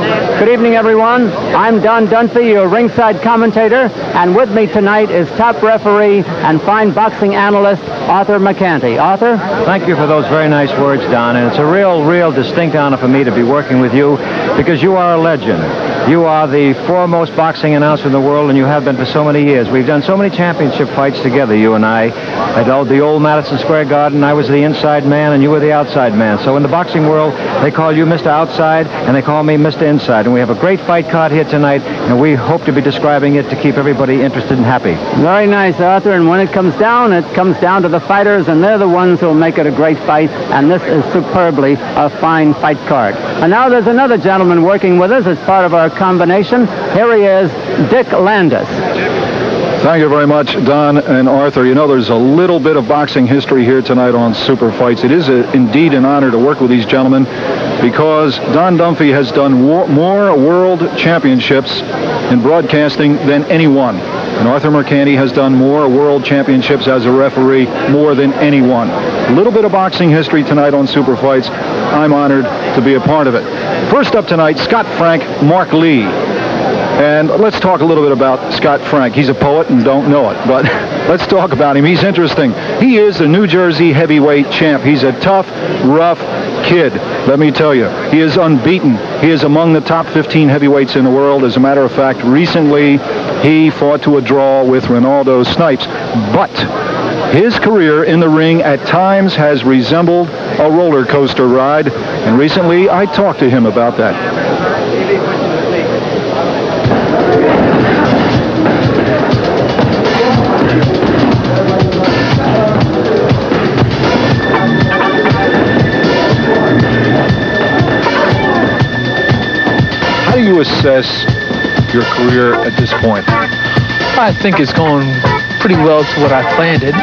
Good evening, everyone. I'm Don Dunphy, your ringside commentator, and with me tonight is top referee and fine boxing analyst, Arthur McCanty. Arthur? Thank you for those very nice words, Don, and it's a real distinct honor for me to be working with you because you are a legend. You are the foremost boxing announcer in the world, and you have been for so many years. We've done so many championship fights together, you and I. At the old Madison Square Garden, I was the inside man, and you were the outside man. So in the boxing world, they call you Mr. Outside, and they call me Mr. Inside. And we have a great fight card here tonight, and we hope to be describing it to keep everybody interested and happy. Very nice, Arthur. And when it comes down to the fighters, and they're the ones who will make it a great fight. And this is superbly a fine fight card. And now there's another gentleman working with us as part of our combination. Here he is, Dick Landis. Thank you very much, Don and Arthur. You know, there's a little bit of boxing history here tonight on Super Fights. It is indeed an honor to work with these gentlemen because Don Dunphy has done more world championships in broadcasting than anyone. And Arthur McCanty has done more world championships as a referee, more than anyone. A little bit of boxing history tonight on Super Fights. I'm honored to be a part of it. First up tonight, Scott Frank, Mark Lee. And let's talk a little bit about Scott Frank. He's a poet and don't know it, but let's talk about him. He's interesting. He is the New Jersey heavyweight champ. He's a tough, rough kid, let me tell you. He is unbeaten. He is among the top 15 heavyweights in the world. As a matter of fact, recently he fought to a draw with Ronaldo Snipes. But his career in the ring at times has resembled a roller coaster ride, and recently I talked to him about that. How do you assess your career at this point? I think it's going pretty well to what I planned it.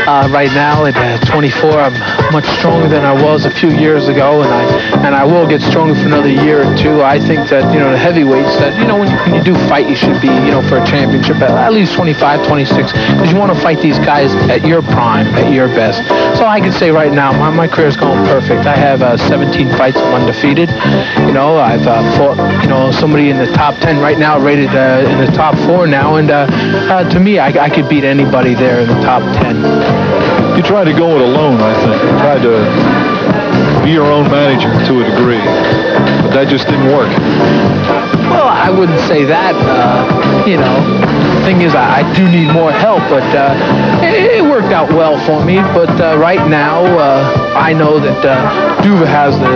Right now at 24, I'm much stronger than I was a few years ago, and I will get stronger for another year or two. I think that, the heavyweights, that, when you do fight, you should be, for a championship at least 25, 26, because you want to fight these guys at your prime, at your best. So I can say right now, my career is going perfect. I have 17 fights. I'm undefeated. I've fought, somebody in the top 10 right now, rated in the top 4 now, and to me, I could beat anybody there in the top 10. You tried to go it alone, I think. You tried to be your own manager to a degree, but that just didn't work. Well, I wouldn't say that. The thing is, I do need more help, but it worked out well for me. But right now, I know that Duva has the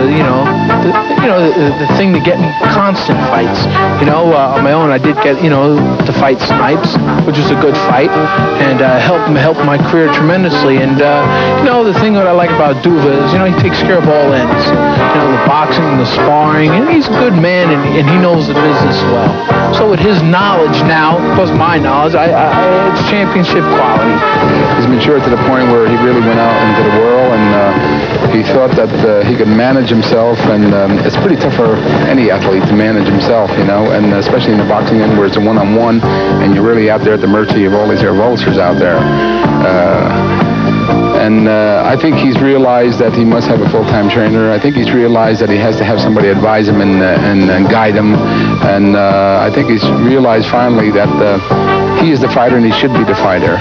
thing to get me constant fights. On my own, I did get, to fight Snipes, which was a good fight, and helped my career tremendously. And, the thing that I like about Duva is, he takes care of all ends. The boxing, the sparring, and he's a good man, and he knows the business well. So with his knowledge now, plus my knowledge, it's championship quality. He's matured to the point where he really went out into the world, and he thought that he could manage himself, and it's pretty tough for any athlete to manage himself, and especially in the boxing end where it's a one-on-one, and you're really out there at the mercy of all these vultures out there. And I think he's realized that he must have a full-time trainer. I think he's realized that he has to have somebody advise him and guide him. And I think he's realized finally that he is the fighter and he should be the fighter.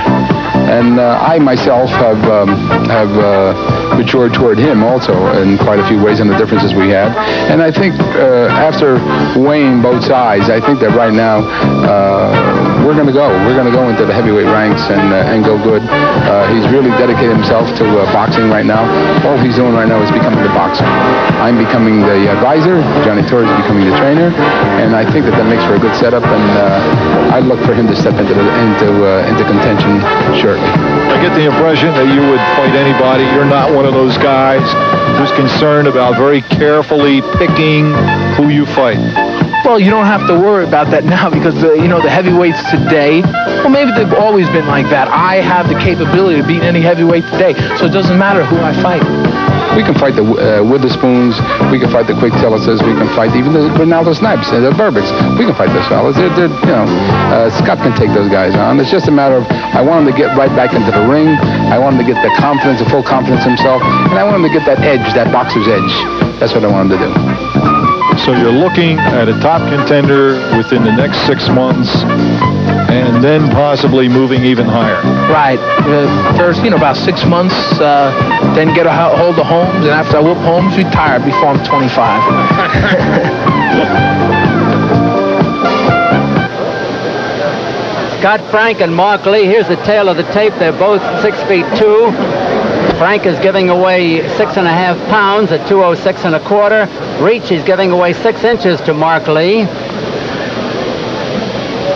And I myself have matured toward him also in quite a few ways in the differences we had. And I think after weighing both sides, I think that right now we're going to go. We're going to go into the heavyweight ranks and go good. He's really dedicated himself to boxing right now. All he's doing right now is becoming the boxer. I'm becoming the advisor. Johnny Torres is becoming the trainer. And I think that makes for a good setup. And I look for him to step into contention shortly. I get the impression that you would fight anybody. You're not one of those guys who's concerned about very carefully picking who you fight. Well, you don't have to worry about that now because, the heavyweights today, well, maybe they've always been like that. I have the capability to beat any heavyweight today, so it doesn't matter who I fight. We can fight the Witherspoons. We can fight the Quick Tillises. We can fight even the Ronaldo Snipes, the Burbicks. We can fight those fellas. Scott can take those guys on. It's just a matter of I want him to get right back into the ring. I want him to get the confidence, the full confidence himself, and I want him to get that edge, that boxer's edge. That's what I want him to do. So you're looking at a top contender within the next 6 months, and then possibly moving even higher. Right. First, about 6 months, then get a hold of Holmes, and after I whoop Holmes, retire before I'm 25. Scott Frank and Mark Lee. Here's the tail of the tape. They're both 6'2". Frank is giving away 6.5 pounds at 206 1/4. Reach, he's giving away 6 inches to Mark Lee.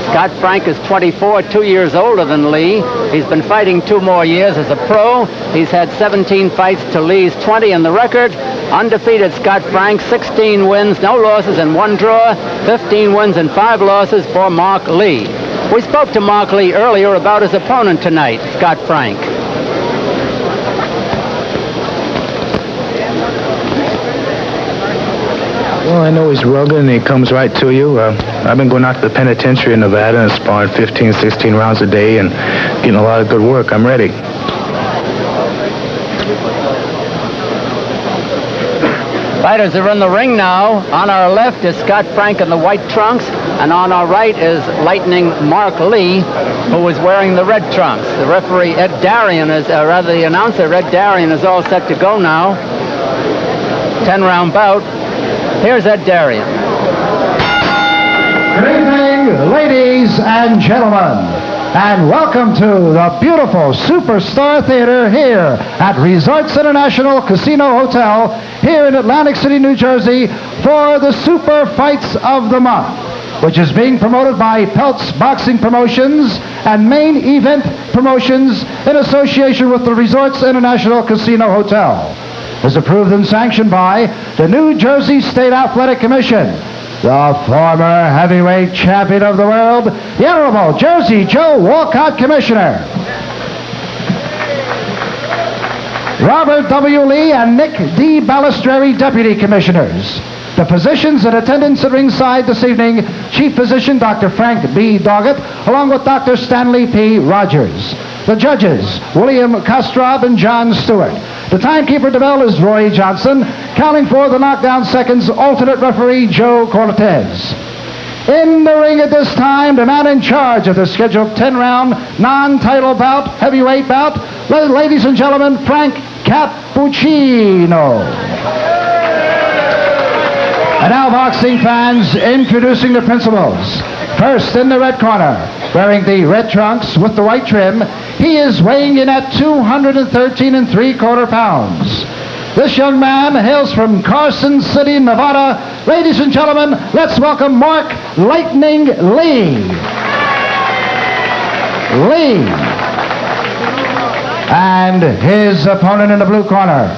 Scott Frank is 24, 2 years older than Lee. He's been fighting 2 more years as a pro. He's had 17 fights to Lee's 20 in the record. Undefeated Scott Frank, 16 wins, no losses, and 1 draw. 15 wins and 5 losses for Mark Lee. We spoke to Mark Lee earlier about his opponent tonight, Scott Frank. Well, I know he's rugged and he comes right to you. I've been going out to the penitentiary in Nevada and sparring 15, 16 rounds a day and getting a lot of good work. I'm ready. Fighters are in the ring now. On our left is Scott Frank in the white trunks, and on our right is Lightning Mark Lee, who is wearing the red trunks. The referee, Ed Darian, the announcer, Ed Darian, is all set to go now. 10-round bout. Here's Ed Darian. Good evening, ladies and gentlemen, and welcome to the beautiful Superstar Theater here at Resorts International Casino Hotel here in Atlantic City, New Jersey for the Super Fights of the Month, which is being promoted by Peltz Boxing Promotions and Main Event Promotions in association with the Resorts International Casino Hotel. Is approved and sanctioned by the New Jersey State Athletic Commission, the former heavyweight champion of the world, the Honorable Jersey Joe Walcott, Commissioner. Robert W. Lee and Nick D. Balistreri, Deputy Commissioners. The physicians in attendance at ringside this evening, Chief Physician Dr. Frank B. Doggett, along with Dr. Stanley P. Rogers. The judges, William Kostrov and John Stewart. The timekeeper to bell is Roy Johnson. Counting for the knockdown seconds, alternate referee Joe Cortez. In the ring at this time, the man in charge of the scheduled 10-round non-title bout, heavyweight bout, ladies and gentlemen, Frank Cappuccino. And now, boxing fans, introducing the principals. First, in the red corner, wearing the red trunks with the white trim, he is weighing in at 213 3/4 pounds. This young man hails from Carson City, Nevada. Ladies and gentlemen, let's welcome Mark Lightning Lee. And his opponent in the blue corner,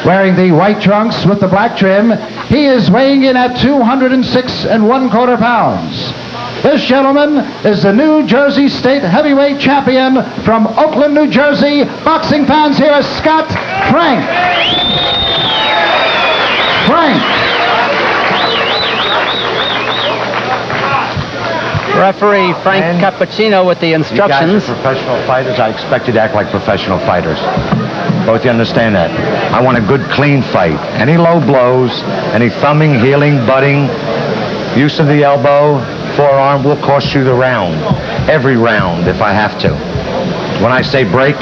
wearing the white trunks with the black trim, he is weighing in at 206 1/4 pounds. This gentleman is the New Jersey State Heavyweight Champion from Oakland, New Jersey. Boxing fans, here is Scott Frank. Referee Frank Cappuccino with the instructions. You guys are professional fighters. I expect you to act like professional fighters. Both you understand that. I want a good, clean fight. Any low blows, any thumbing, heeling, butting, use of the elbow, forearm will cost you the round. Every round, if I have to. When I say break,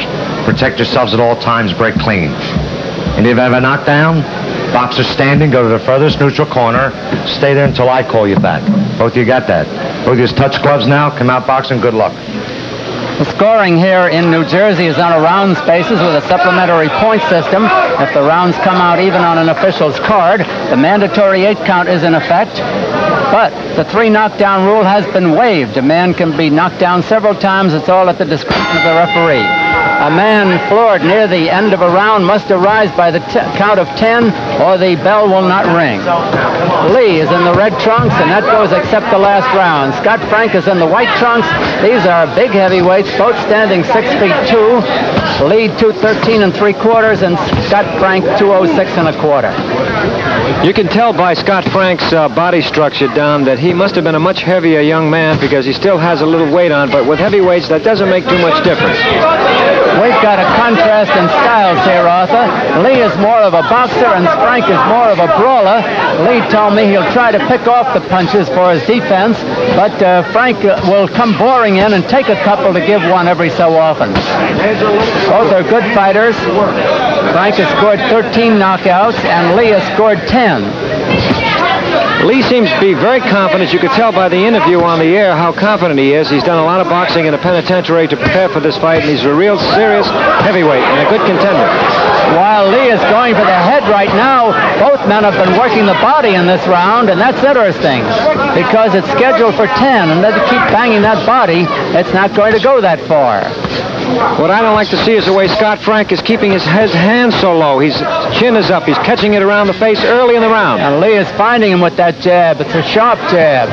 protect yourselves at all times, break clean. And if you have a knockdown, boxer standing, go to the furthest neutral corner, stay there until I call you back. Both of you got that. Both of you touch gloves now, come out boxing, good luck. The scoring here in New Jersey is on a rounds basis with a supplementary point system. If the rounds come out even on an official's card, the mandatory 8 count is in effect. But the 3 knockdown rule has been waived. A man can be knocked down several times. It's all at the discretion of the referee. A man floored near the end of a round must arise by the count of 10 or the bell will not ring. Lee is in the red trunks, and that goes except the last round. Scott Frank is in the white trunks. These are big heavyweights, both standing 6'2". Lee 213 3/4 and Scott Frank 206 1/4. You can tell by Scott Frank's body structure, Don, that he must have been a much heavier young man because he still has a little weight on, but with heavyweights, that doesn't make too much difference. Weight we've got a contrast in styles here, Arthur. Lee is more of a boxer and Frank is more of a brawler. Lee told me he'll try to pick off the punches for his defense, but Frank will come boring in and take a couple to give one every so often. Both are good fighters. Frank has scored 13 knockouts and Lee has scored 10. Lee seems to be very confident. You could tell by the interview on the air how confident he is. He's done a lot of boxing in the penitentiary to prepare for this fight, and he's a real serious heavyweight and a good contender. While Lee is going for the head right now, both men have been working the body in this round, and that's interesting because it's scheduled for 10, and they keep banging that body. It's not going to go that far. What I don't like to see is the way Scott Frank is keeping his hands so low. His chin is up. He's catching it around the face early in the round. And Lee is finding him with that jab. It's a sharp jab.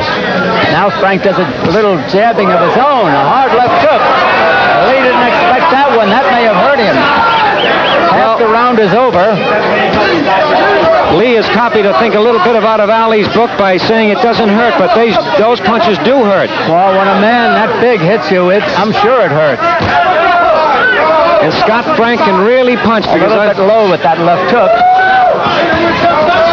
Now Frank does a little jabbing of his own. A hard left hook. Lee didn't expect that one. That may have hurt him. Half the round is over. Lee has copied, I think, a little bit out of Ali's book by saying it doesn't hurt, but those punches do hurt. Well, when a man that big hits you, I'm sure it hurts. And Scott Frank can really punch. A little bit low with that left hook.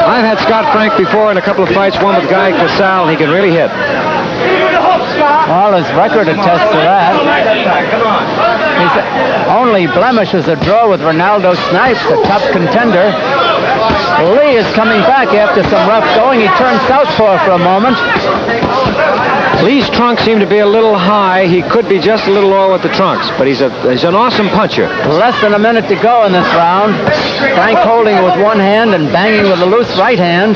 I've had Scott Frank before in a couple of fights, one with Guy Casal, and he can really hit. Well, his record attests to that. His only blemish is a draw with Ronaldo Snipes, a top contender. Lee is coming back after some rough going. He turned southpaw for a moment. Lee's trunks seem to be a little high. He could be just a little low with the trunks, but he's an awesome puncher. Less than a minute to go in this round. Frank holding it with one hand and banging with a loose right hand.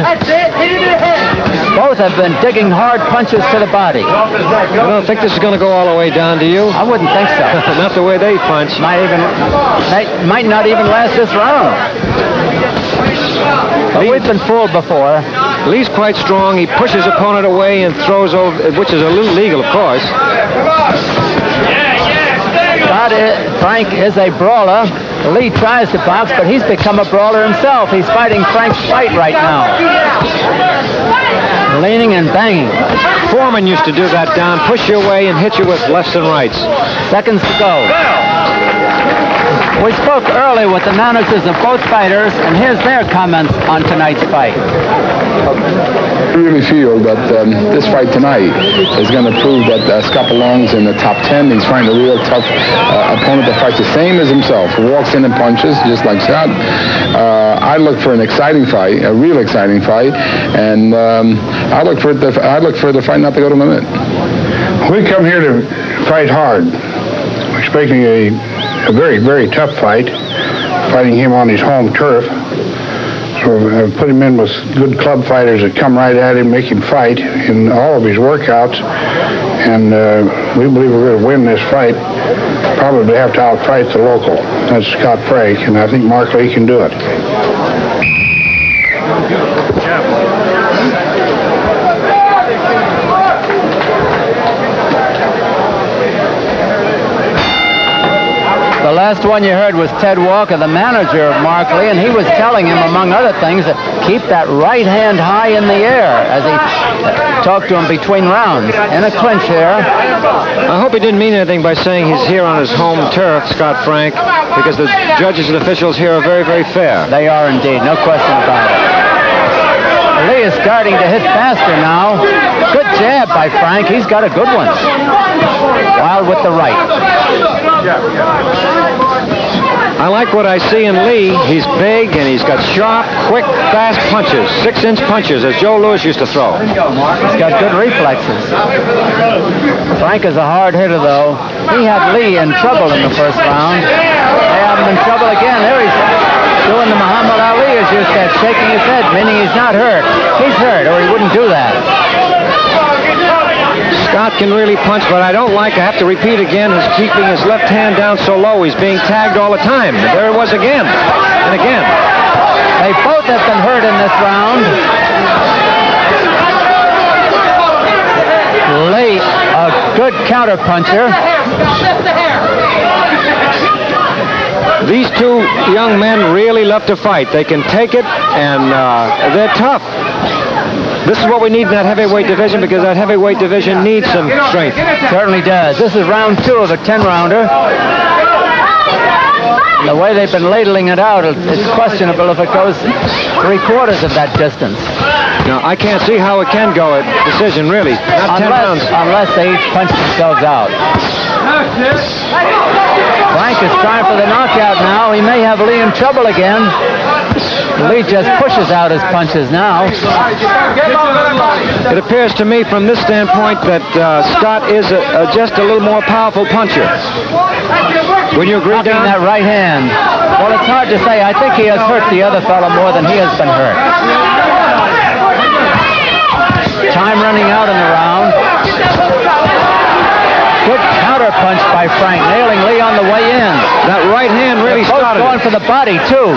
Both have been digging hard punches to the body. I don't think this is going to go all the way down, do you? I wouldn't think so. Not the way they punch. Might not even last this round. But we've been fooled before. Lee's quite strong. He pushes opponent away and throws over, which is illegal, of course. Frank is a brawler. Lee tries to box, but he's become a brawler himself. He's fighting Frank's fight right now. Leaning and banging. Foreman used to do that, Don. Push you away and hit you with lefts and rights. Seconds to go. We spoke early with the managers of both fighters, and here's their comments on tonight's fight. I really feel that this fight tonight is going to prove that Scott belongs in the top 10. He's fighting a real tough opponent that fights the same as himself, who walks in and punches just like Scott. I look for an exciting fight, a real exciting fight, and I look for the fight not to go to the limit. We come here to fight hard. We're expecting a very, very tough fight, fighting him on his home turf. So put him in with good club fighters that come right at him, make him fight in all of his workouts. And we believe we're going to win this fight. Probably have to outfight the local. That's Scott Frank, and I think Mark Lee can do it. The last one you heard was Ted Walker, the manager of Mark Lee, and he was telling him, among other things, to keep that right hand high in the air as he talked to him between rounds. In a clinch here. I hope he didn't mean anything by saying he's here on his home turf, Scott Frank, because the judges and officials here are very, very fair. They are indeed, no question about it. Lee is starting to hit faster now. Good jab by Frank. He's got a good one. Wild with the right. I like what I see in Lee. He's big and he's got sharp, quick, fast punches. 6-inch punches, as Joe Louis used to throw. He's got good reflexes. Frank is a hard hitter, though. He had Lee in trouble in the first round. They have him in trouble again. There he's doing the Muhammad Ali, as you said, shaking his head, meaning he's not hurt. He's hurt, or he wouldn't do that. Scott can really punch, but I don't like, I have to repeat again, he's keeping his left hand down so low. He's being tagged all the time. And there it was again, and again. They both have been hurt in this round. Lee, a good counter puncher. These two young men really love to fight. They can take it, and they're tough. This is what we need in that heavyweight division, because that heavyweight division needs some strength. Certainly does. This is round 2 of a 10-rounder. The way they've been ladling it out, it's questionable if it goes 3/4 of that distance. No, I can't see how it can go a decision, really. Not 10 rounds. Unless they each punch themselves out. Frank is trying for the knockout now. He may have Lee in trouble again. Lee just pushes out his punches now. It appears to me from this standpoint that Scott is just a little more powerful puncher. Would you agree, Don? That right hand. Well, it's hard to say. I think he has hurt the other fellow more than he has been hurt. Time running out in the round. Good counter punch by Frank, nailing Lee on the way in. That right hand really started going for the body, too.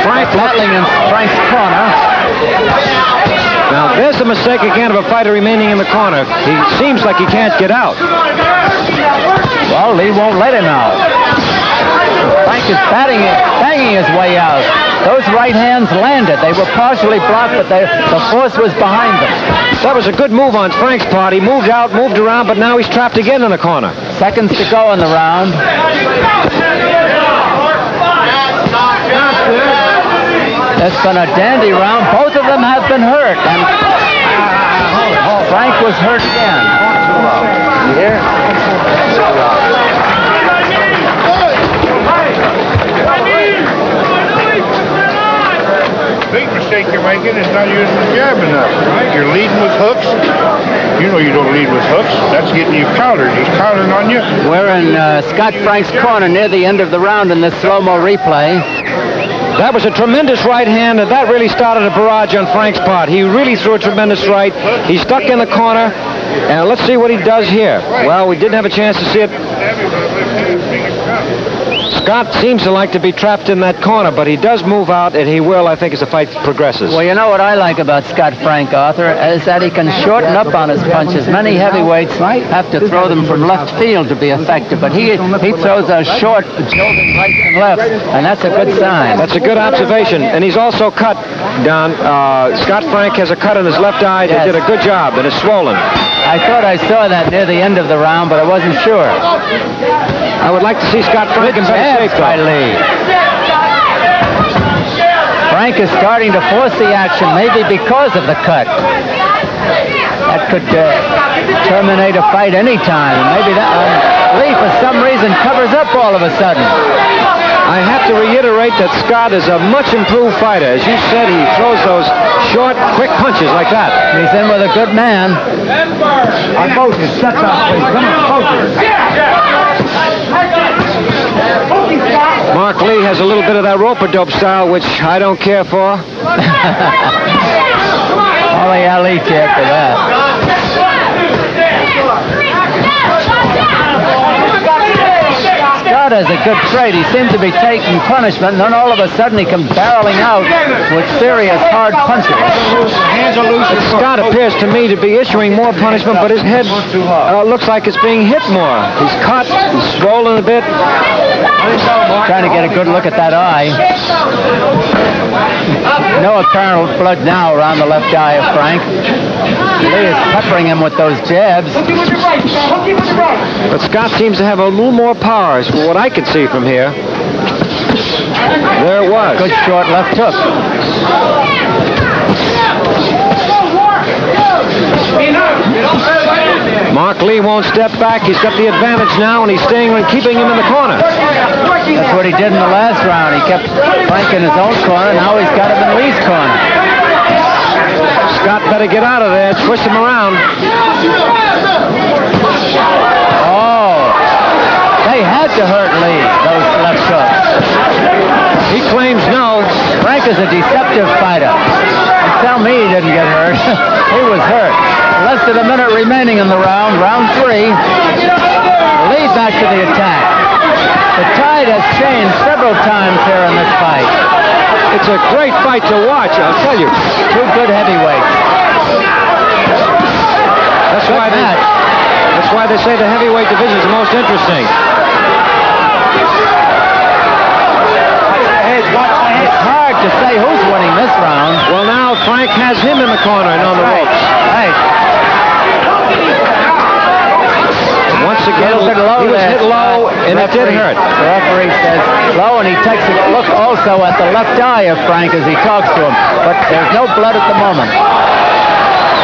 Frank battling in Frank's corner. Now, there's the mistake again of a fighter remaining in the corner. He seems like he can't get out. Well, Lee won't let him out. Frank is banging his way out. Those right hands landed. They were partially blocked, but the force was behind them. That was a good move on Frank's part. He moved out, moved around, but now he's trapped again in the corner. Seconds to go in the round. It's been a dandy round. Both of them have been hurt. And Frank was hurt again. Here. Big mistake you're making is not using the jab enough, right? You're leading with hooks. You know you don't lead with hooks. That's getting you countered. He's countering on you. We're in Scott Frank's corner near the end of the round in this slow-mo replay. That was a tremendous right hand, and that really started a barrage on Frank's part. He really threw a tremendous right. He's stuck in the corner, and let's see what he does here. Well, we didn't have a chance to see it. Scott seems to like to be trapped in that corner, but he does move out, and he will, I think, as the fight progresses. Well, you know what I like about Scott Frank, Arthur, is that he can shorten up on his punches. Many heavyweights have to throw them from left field to be effective, but he throws a short, jolting right and left, and that's a good sign. That's a good observation, and he's also cut, Don. Scott Frank has a cut in his left eye. Yes. He did a good job, and it's swollen. I thought I saw that near the end of the round, but I wasn't sure. I would like to see Scott Frank in better shape, by Lee. Frank is starting to force the action, maybe because of the cut. That could terminate a fight any time. Maybe that Lee, for some reason, covers up all of a sudden. I have to reiterate that Scott is a much improved fighter. As you said, he throws those short, quick punches like that. He's in with a good man. Our coaches, set up, please. Come on, coaches. Mark Lee has a little bit of that rope-a-dope style, which I don't care for. Only Ali cared for that. Scott has a good trade. He seemed to be taking punishment, and then all of a sudden he comes barreling out with serious hard punches. Scott appears to me to be issuing more punishment, but his head looks like it's being hit more. He's cut, he's swollen a bit. Trying to get a good look at that eye. No apparent blood now around the left eye of Frank. Lee is peppering him with those jabs. But Scott seems to have a little more power, from what I could see from here. There it was. Good short left hook. Mark Lee won't step back. He's got the advantage now, and he's staying and keeping him in the corner. That's what he did in the last round. He kept Frank in his own corner. Now he's got him in Lee's corner. Scott better get out of there. Twist him around. Oh, they had to hurt Lee, those left hooks. He claims no. Frank is a deceptive fighter. And tell me he didn't get hurt. He was hurt. Less than a minute remaining in the round, round 3. Lee back to the attack. The tide has changed several times here in this fight. It's a great fight to watch, I'll tell you. Two good heavyweights. That's why they say the heavyweight division is the most interesting. It's hard to say who's winning this round. Well, now Frank has him in the corner and on the ropes. Right. Once again, Bastard low. He was hit low, and it did hurt. The referee says low, and he takes a look also at the left eye of Frank as he talks to him. But there's no blood at the moment.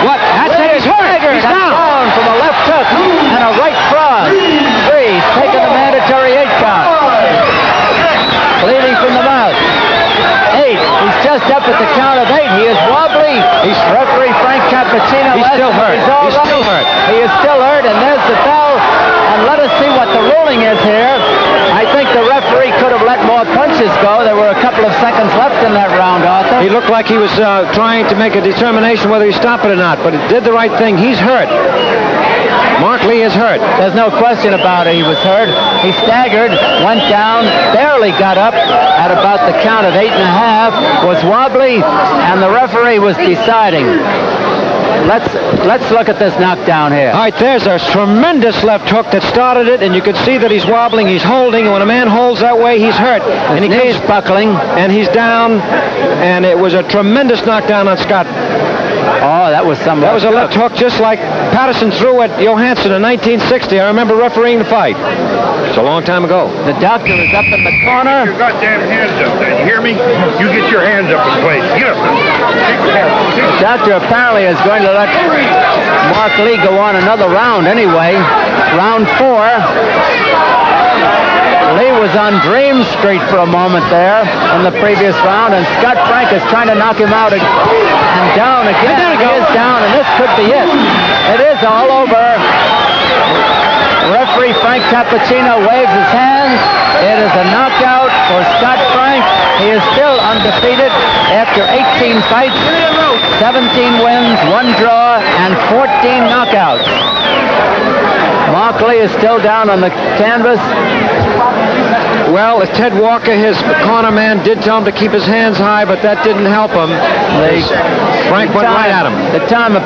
What? That's it. He's hurt. He's down. From a left hook and a right cross. 3. He's taken the mandatory 8 count. Bleeding from the mouth. 8. He's just up at the count of 8. He is wobbly. He's referee Frank Cappuccino. He's still hurt. He's still hurt. He is still hurt, and there's the bell. And let us see what the ruling is here. I think the referee could have let more punches go. There were a couple of seconds left in that round, Arthur. He looked like he was trying to make a determination whether he stopped it or not, but it did the right thing. He's hurt. Mark Lee is hurt. There's no question about it. He was hurt. He staggered, went down, barely got up at about the count of 8.5, was wobbly, and the referee was deciding. Let's look at this knockdown here. All right, there's a tremendous left hook that started it, and you can see that he's wobbling, he's holding, and when a man holds that way, he's hurt. And he's buckling. And he's down, and it was a tremendous knockdown on Scott. Oh, that was some. That was a left hook just like Patterson threw at Johansson in 1960. I remember refereeing the fight. It's a long time ago. The doctor is up in the corner. Get your goddamn hands up there. You hear me? You get your hands up in place. Get up there. The doctor apparently is going to let Mark Lee go on another round anyway. Round 4. Lee was on Dream Street for a moment there in the previous round, and Scott Frank is trying to knock him out and down again. He is down, and this could be it. It is all over. Referee Frank Cappuccino waves his hands. It is a knockout for Scott Frank. He is still undefeated after 18 fights, 17 wins, 1 draw, and 14 knockouts. Mark Lee is still down on the canvas. Well, Ted Walker, his corner man, did tell him to keep his hands high, but that didn't help him. Frank went right at him. The time of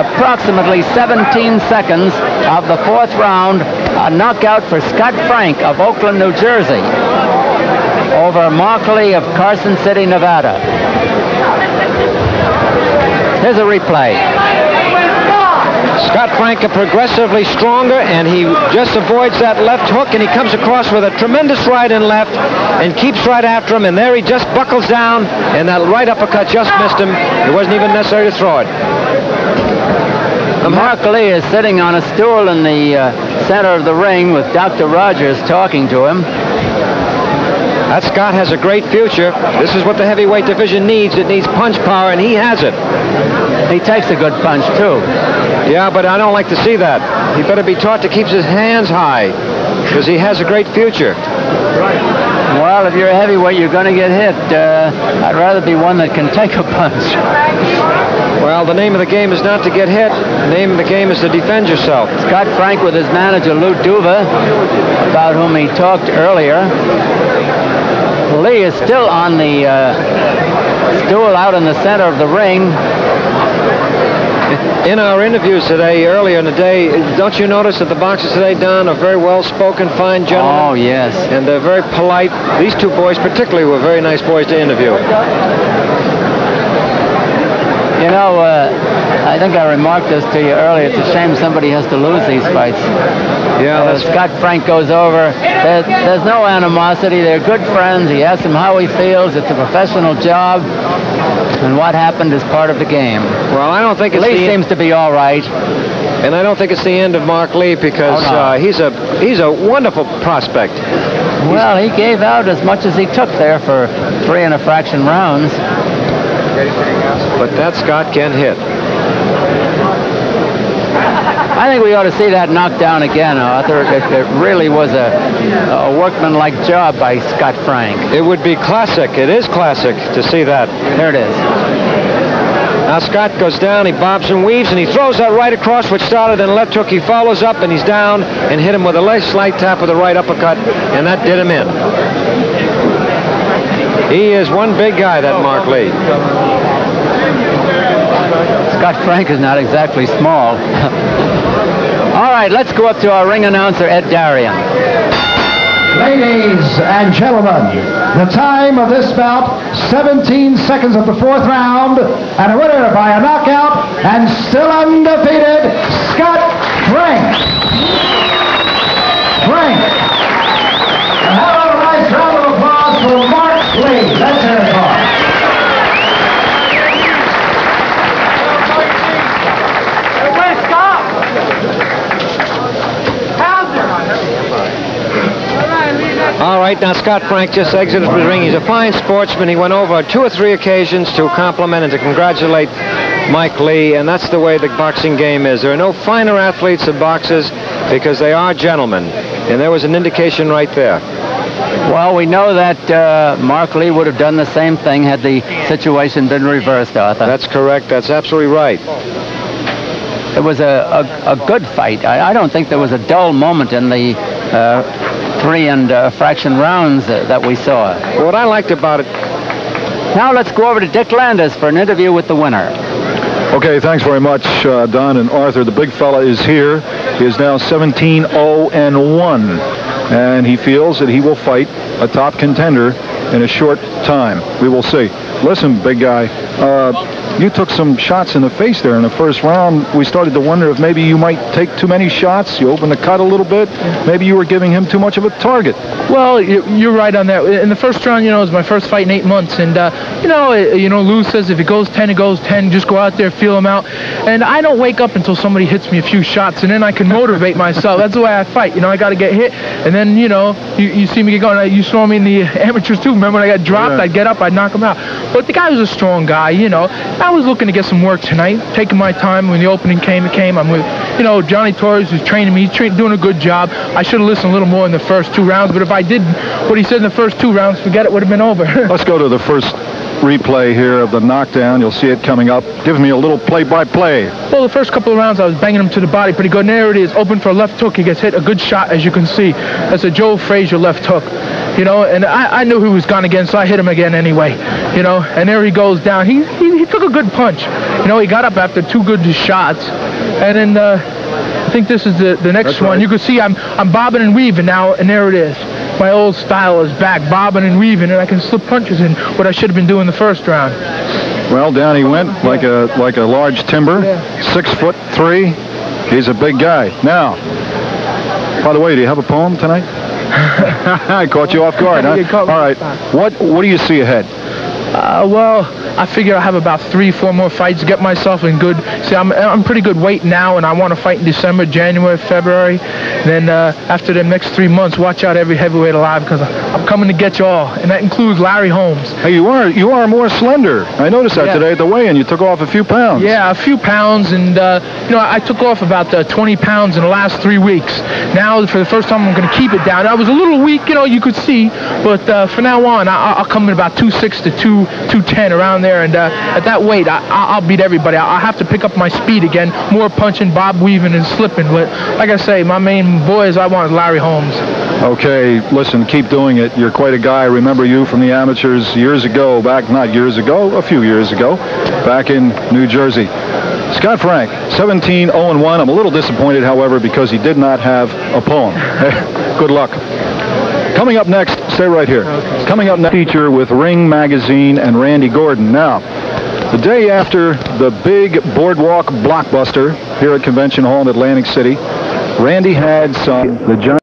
approximately 17 seconds of the 4th round, a knockout for Scott Frank of Oakland, New Jersey, over Mark Lee of Carson City, Nevada. Here's a replay. Scott Frank progressively stronger, and he just avoids that left hook, and he comes across with a tremendous right and left and keeps right after him, and there he just buckles down, and that right uppercut just missed him. It wasn't even necessary to throw it. Mark Lee is sitting on a stool in the center of the ring with Dr. Rogers talking to him. That Scott has a great future. This is what the heavyweight division needs. It needs punch power, and he has it. He takes a good punch, too. Yeah, but I don't like to see that. He better be taught to keep his hands high, because he has a great future. Well, if you're a heavyweight, you're going to get hit. I'd rather be one that can take a punch. Well, the name of the game is not to get hit. The name of the game is to defend yourself. Scott Frank with his manager, Lou Duva, about whom he talked earlier. Lee is still on the stool out in the center of the ring. In our interviews today, earlier in the day, don't you notice that the boxers today, Don, are very well-spoken, fine gentlemen? Oh, yes. And they're very polite. These two boys particularly were very nice boys to interview. You know, I think I remarked this to you earlier. It's a shame somebody has to lose these fights. Yeah, Scott Frank goes over. There's no animosity. They're good friends. He asks him how he feels. It's a professional job. And what happened is part of the game. Well, I don't think it's Lee seems to be all right. And I don't think it's the end of Mark Lee, because he's a wonderful prospect. Well, he gave out as much as he took there for 3 and a fraction rounds. But that Scott can hit. I think we ought to see that knockdown again, Arthur. It really was a workmanlike job by Scott Frank. It would be classic. It is classic to see that. There it is. Now Scott goes down, he bobs and weaves, and he throws that right across, which started in left hook. He follows up, and he's down, and hit him with a slight tap with the right uppercut, and that did him in. He is one big guy, that Mark Lee. Scott Frank is not exactly small. All right, let's go up to our ring announcer, Ed Darien. Ladies and gentlemen, the time of this bout, 17 seconds of the 4th round, and a winner by a knockout, and still undefeated, Scott Frank. right, now Scott Frank just exited the ring. He's a fine sportsman. He went over 2 or 3 occasions to compliment and to congratulate Mike Lee, and that's the way the boxing game is. There are no finer athletes than boxers because they are gentlemen, and there was an indication right there. Well, we know that Mark Lee would have done the same thing had the situation been reversed, Arthur. That's correct. That's absolutely right. It was a good fight. I don't think there was a dull moment in the 3 and fraction rounds that we saw. What I liked about it... Now let's go over to Dick Landis for an interview with the winner. Okay, thanks very much, Don and Arthur. The big fella is here. He is now 17-0-1, and he feels that he will fight a top contender in a short time. We will see. Listen, big guy, you took some shots in the face there in the first round. We started to wonder if maybe you might take too many shots. You opened the cut a little bit. Maybe you were giving him too much of a target. Well, you're right on that. In the first round, it was my first fight in 8 months, and Lou says if it goes 10, it goes 10. Just go out there, feel him out. And I don't wake up until somebody hits me a few shots, and then I can motivate myself. That's the way I fight. I got to get hit, and then you see me get going. You saw me in the amateurs too. Remember when I got dropped? Yeah. I'd get up, I'd knock him out. But the guy was a strong guy. I was looking to get some work tonight, taking my time. When the opening came, it came. I'm with, Johnny Torres, who's training me. He's doing a good job. I should have listened a little more in the first 2 rounds, but if I did what he said in the first 2 rounds, forget it, would have been over. Let's go to the first replay here of the knockdown. You'll see it coming up. Give me a little play-by-play. Well, the first couple of rounds, I was banging him to the body pretty good. And there it is, open for a left hook. He gets hit. A good shot, as you can see. That's a Joe Frazier left hook. And I knew he was gone again, so I hit him again anyway. And there he goes down. He took a good punch. He got up after 2 good shots. And then I think this is the next one. Right. You can see I'm bobbing and weaving now, and there it is. My old style is back, bobbing and weaving, and I can slip punches in what I should have been doing the first round. Well, down he went like a large timber, 6'3". He's a big guy. Now, by the way, do you have a poem tonight? I caught you off guard, huh? All right. What do you see ahead? Well, I figure I have about 3-4 more fights to get myself in good. See, I'm pretty good weight now, and I want to fight in December, January, February. Then after the next 3 months, watch out every heavyweight alive because I'm coming to get you all, and that includes Larry Holmes. Hey, you are more slender. I noticed that today at the weigh-in. You took off a few pounds. Yeah, a few pounds, and I took off about 20 pounds in the last 3 weeks. Now, for the first time, I'm going to keep it down. I was a little weak, you could see, but from now on, I'll come in about 2.6 to 210 around there, and at that weight, I'll beat everybody. I'll have to pick up my speed again, more punching, bob weaving, and slipping. But like I say, my main boys I want is Larry Holmes. Okay, listen, keep doing it. You're quite a guy. I remember you from the amateurs years ago, a few years ago, back in New Jersey. Scott Frank, 17-0-1. I'm a little disappointed, however, because he did not have a poem. Good luck. Coming up next, stay right here. Okay. Coming up next, feature with Ring Magazine and Randy Gordon. Now, the day after the big boardwalk blockbuster here at Convention Hall in Atlantic City, Randy had the giant